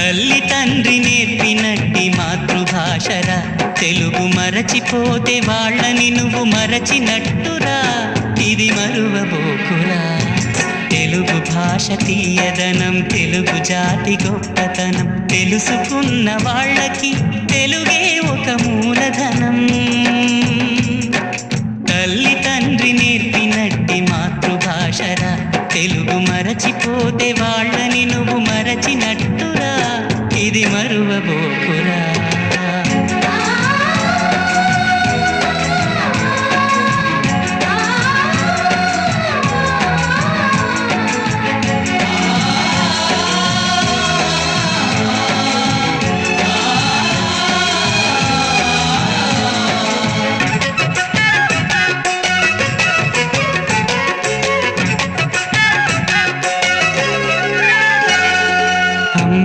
తల్లి తండ్రి నేర్పినట్టి మాతృభాషరా, తెలుగు మరచిపోతే వాళ్ళని నువ్వు మరచినట్టురా, ఇది మరువబోకురా. తెలుగు భాష తీయదనం, తెలుగు జాతి గొప్పతనం, తెలుసుకున్న వాళ్ళకి తెలుగే ఒక మూలధనం. తల్లి తండ్రి నేర్పినట్టి మాతృభాషరా, తెలుగు మరచిపోతే వాళ్ళని నువ్వు మరచినట్టురా, ఇది మరువబోకురా.